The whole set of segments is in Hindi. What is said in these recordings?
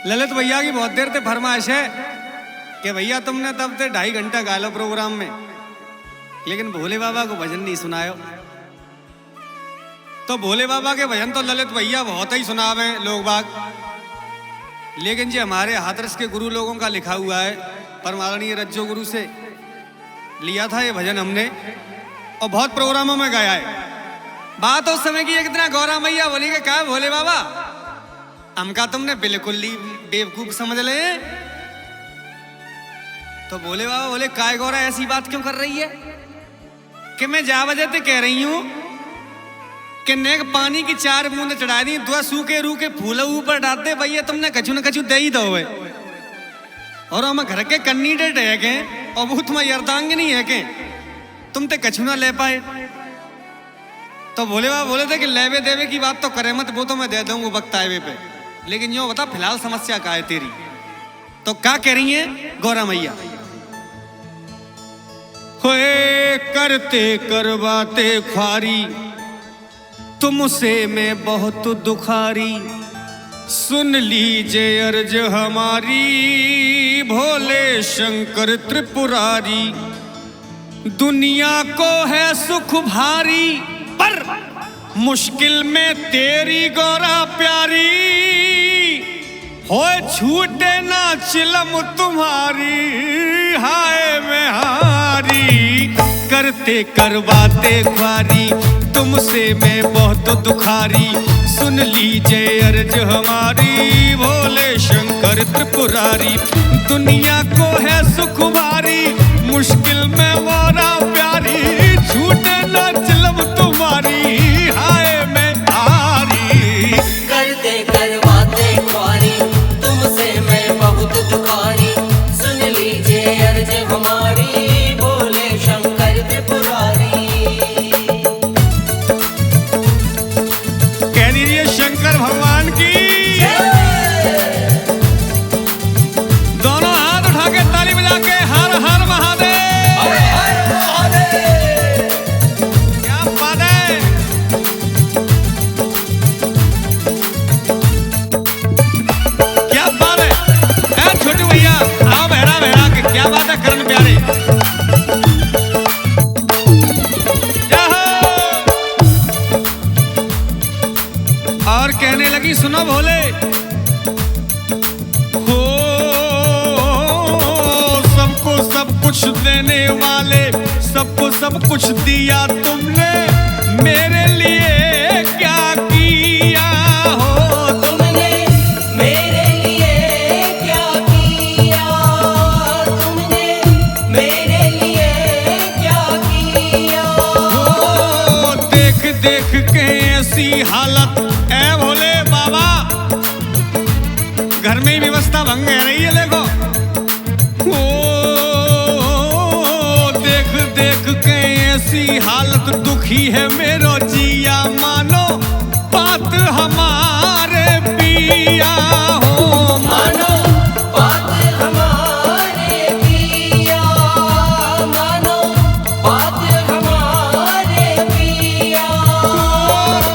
ललित भैया की बहुत देर से फरमाइश है कि भैया तुमने तब से 2.5 घंटा गा लो प्रोग्राम में, लेकिन भोले बाबा को भजन नहीं सुनायो। तो भोले बाबा के भजन तो ललित भैया बहुत ही सुनावे लोग बाग, लेकिन जी हमारे हाथरस के गुरु लोगों का लिखा हुआ है, परमारणीय रज्जो गुरु से लिया था ये भजन हमने और बहुत प्रोग्रामों में गाया है। बात उस समय की एक दिन गौरा मैया बोली कि क्या भोले बाबा हमका तुमने बिल्कुल ही बेवकूफ समझ ले। तो भोले बाबा बोले काय गौरा ऐसी बात क्यों कर रही है कि मैं जा वजह से कह रही हूं कि नेक पानी की 4 बूंद चढ़ा दी, 2 सूखे रू के फूल ऊपर डालते भैया तुमने कछु न कछु दे ही दो है। और हम घर के कन्नीडेट है के और वो तुम्हारी अर्धांगिनी है के तुम ते कछु ना ले पाए। तो भोले बाबा बोले थे कि लेवे देवे की बात तो करे मत, वो तो मैं दे दूंगा वक्त आए पे, लेकिन यो बता फिलहाल समस्या क्या है तेरी। तो क्या कह रही है गौरा मैया, होए करते करवाते ख्वारी तुमसे मैं बहुत दुखारी, सुन लीजिए अर्ज हमारी भोले शंकर त्रिपुरारी। दुनिया को है सुख भारी पर मुश्किल में तेरी गौरा प्यारी, होए छूटे ना चिलम तुम्हारी हाय में हारी। करते करवाते ख्वारी तुमसे मैं बहुत दुखारी, सुन लीजिए अर्ज हमारी भोले शंकर त्रिपुरारी। दुनिया को है सुख भारी मुश्किल में मोरा प्यारी, छूटे ना चिलम तुम्हारी हाय में हारी। करते करवाते ख्वारी तुमसे मैं बहुत दुखारी, सुन लीजिए अर्ज हमारी भोले शंकर त्रिपुरारी। कह दीजिए शंकर भगवान की। दोनों हाथ उठा के ताली बजा के हर हर महादेव। क्या बात है, क्या बात है। ए छोटू भैया आओ बहरा बहरा के, क्या बात है करण प्यारे। और कहने लगी सुनो भोले, हो सबको सब कुछ देने वाले, सबको सब कुछ दिया तुमने, मेरे लिए क्या किया हो। तुमने मेरे लिए क्या किया, तुमने मेरे लिए क्या किया। हो देख देख के ऐसी हालत ए भोले बाबा, घर में ही व्यवस्था भंग है रही है देखो। ओ देख देख के ऐसी हालत दुखी है मेरो जिया, मानो बात हमारे पिया हो। मानो बात हमारे पिया, मानो बात हमारे पिया।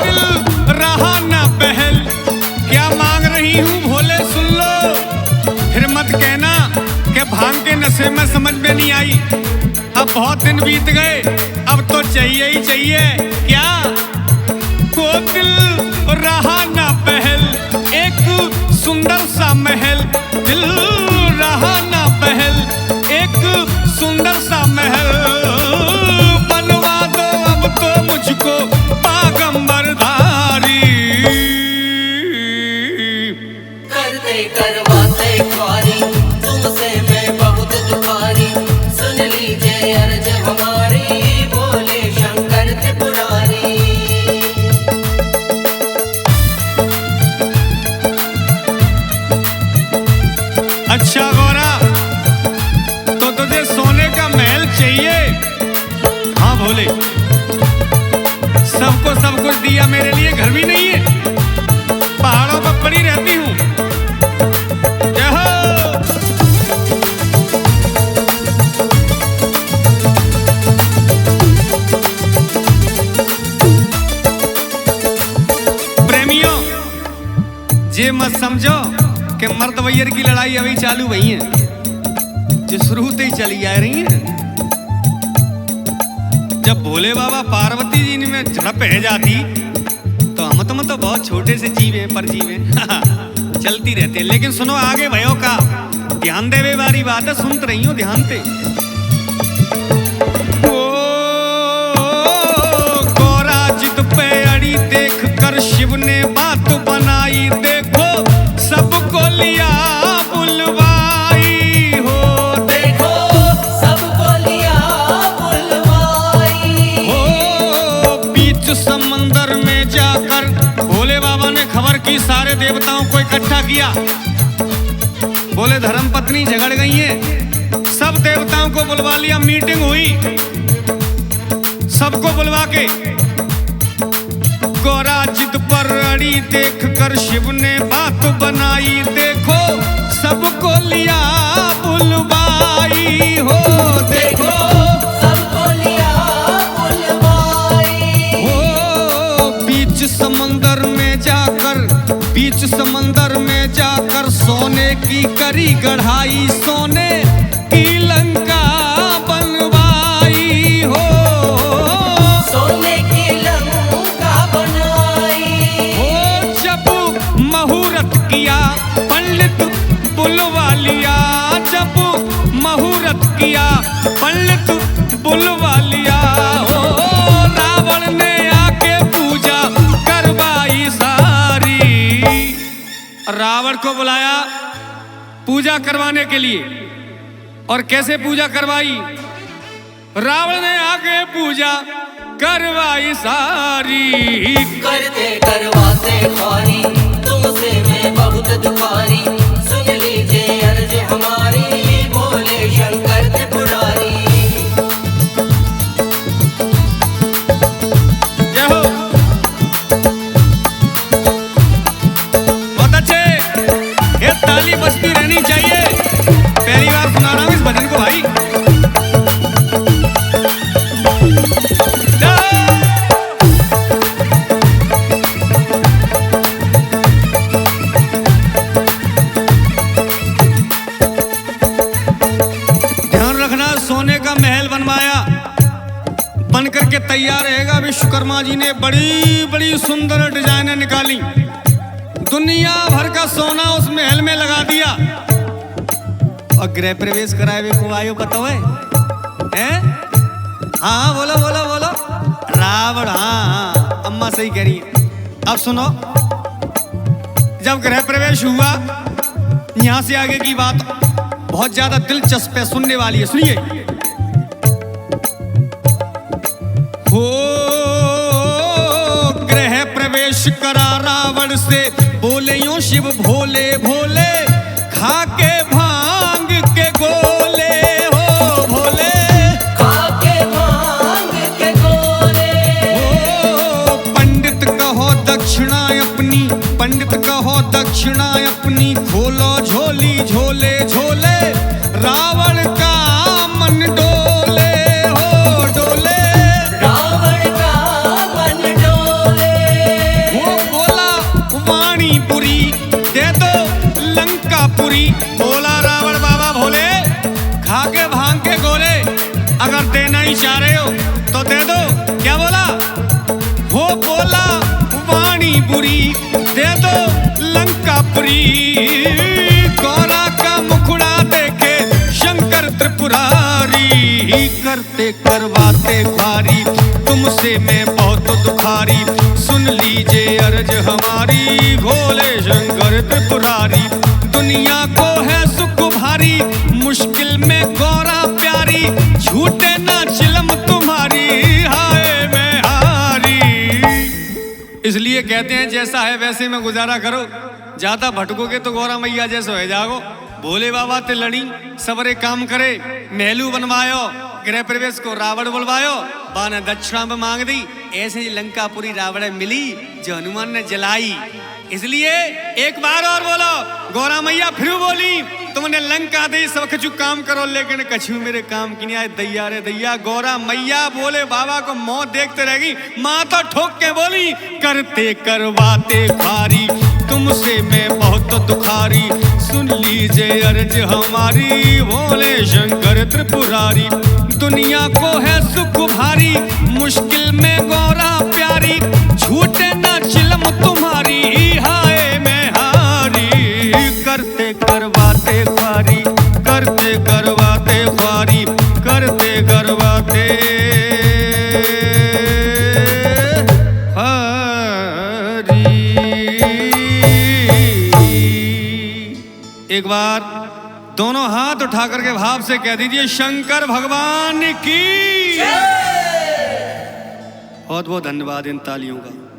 दिल रहा ना बहल, क्या मांग रही हूँ भोले सुन लो, फिर मत कहना कि भांग के नशे में समझ में नहीं आई। अब बहुत दिन बीत गए, अब तो चाहिए ही चाहिए क्या। को दिल रहा ना बहल, एक सुंदर सा महल, दिल रहा ना बहल, एक सुंदर सा महल, बनवा दो अब तो मुझको बागंबर धारी। करते करवाते ख्वारी तुमसे मैं बहुत दुखारी, सुन लीजिए अर्ज हमारी भोले शंकर त्रिपुरारी। अच्छा गौरा तो तुझे सोने का महल चाहिए। हाँ भोले सबको सब कुछ दिया, मेरे लिए घर भी नहीं है, पहाड़ों पर पड़ी रहती हूँ। जय हो। प्रेमियों ये मत समझो कि मर्द वैयर की लड़ाई अभी चालू हुई है, जो शुरू से ही चली आ रही है। जब भोले बाबा पार्वती जी में झड़प है जाती तो हम तो बहुत छोटे से जीव हैं, पर जीव हैं चलती रहते। लेकिन सुनो आगे भयो का, ध्यान देवे वाली बात है, सुनते रही हो ध्यान से। गोरा जिद पे अड़ी देख कर शिव ने बात बनाई, देखो सबको लिया बुलवाई हो, देखो सबको लिया बुलवाई हो। बीच समंदर में जाकर भोले बाबा ने खबर की, सारे देवताओं को इकट्ठा किया। बोले धर्मपत्नी झगड़ गई है, सब देवताओं को बुलवा लिया, मीटिंग हुई, सबको बुलवा के गोरा जिद पर अड़ी देख कर शिव ने बात बनाई, देखो सबको लिया बुलवाई हो, देखो सबको लिया बुलवाई हो। बीच समंदर में जाकर सोने की करी गढ़ाई, सोने की लंका बनवाई हो, सोने की लंका बनाई हो। जब मुहूर्त किया पंडित बुलवा लिया, जब मुहूर्त किया पंडित बुलवा लिया हो। रावण ने आके पूजा करवाई सारी, रावण को बुलाया पूजा करवाने के लिए। और कैसे पूजा करवाई? रावण ने आके पूजा करवाई सारी। करते करवाते ख्वारी तुमसे मैं बहुत दुखारी, सुन लीजिए अर्ज हमारी, बोले शंकर त्रिपुरारी। जय हो। बहुत अच्छे, ये ताली बजती रहनी चाहिए। पहली बार सुना रहा हूं इस भजन को भाई। ध्यान रखना, सोने का महल बनवाया, बन करके तैयार रहेगा। विश्वकर्मा जी ने बड़ी बड़ी सुंदर डिजाइनें निकाली, दुनिया भर का सोना उस महल में लगा दिया। और गृह प्रवेश कराए हुए को आयो बताओ है? हाँ बोलो बोलो बोलो। रावण, हाँ अम्मा सही कह रही है। अब सुनो, जब गृह प्रवेश हुआ, यहां से आगे की बात बहुत ज्यादा दिलचस्प है, सुनने वाली है, सुनिए। हो गृह प्रवेश करा रावण से, बोले यूं शिव भोले भोले, खा के भांग के गोले हो भोले, खा के भांग के गोले हो। पंडित कहो दक्षिणा अपनी, पंडित कहो दक्षिणा अपनी, खोलो झोली झोले झोले, रावण का मन डोले हो डोले, रावण का मन डोले। वो बोला वाणी पुरी दे दो लंकापुरी, बोला रावण बाबा भोले, खा के भांग के गोले अगर देना ही चाह रहे हो तो दे दो। क्या बोला? वो बोला वाणी पुरी दे दो लंकापुरी, गौरा का मुखड़ा देखे शंकर त्रिपुरारी, करते करवाते ख्वारी तुमसे मैं बहुत दुखारी, सुन लीजिए अर्ज हमारी, भोले शंकर त्रिपुरारी। दुनिया को है सुख भारी, मुश्किल में गौरा प्यारी, झूठे ना चिलम तुम्हारी, हाय मैं हारी। इसलिए कहते हैं जैसा है वैसे में गुजारा करो, ज्यादा भटकोगे तो गौरा मैया जैसे हो जाओ। भोले बाबा ते लड़ी, सबरे काम करे, महलू बनवायो, गृह प्रवेश को रावण बुलवायो, बाने दक्षिणा में मांग दी। ऐसे ही लंकापुरी रावण मिली जो हनुमान ने जलाई। इसलिए एक बार और बोलो, गौरा मैया फिर बोली, तुमने लंका दी सब कछु काम करो, लेकिन कछु मेरे काम की नहीं आए। दैया रे दैया, गौरा मैया बोले बाबा को मौत देखते रहेगी। माँ तो ठोक के बोली, करते करवाते ख्वारी तुमसे मैं बहुत दुखारी, सुन लीजिए अर्ज हमारी, भोले शंकर त्रिपुरारी। दुनिया को है सुख भारी, मुश्किल में गौरा प्यारी, छूटे ना चिलम तुम्हारी, हाय मैं हारी। करते करवाते ख्वारी, करते करवाते ख्वारी, करते करवाते ख्वारी। एक बार दोनों हाथ उठा करके भाव से कह दीजिए शंकर भगवान की। बहुत बहुत धन्यवाद इन तालियों का।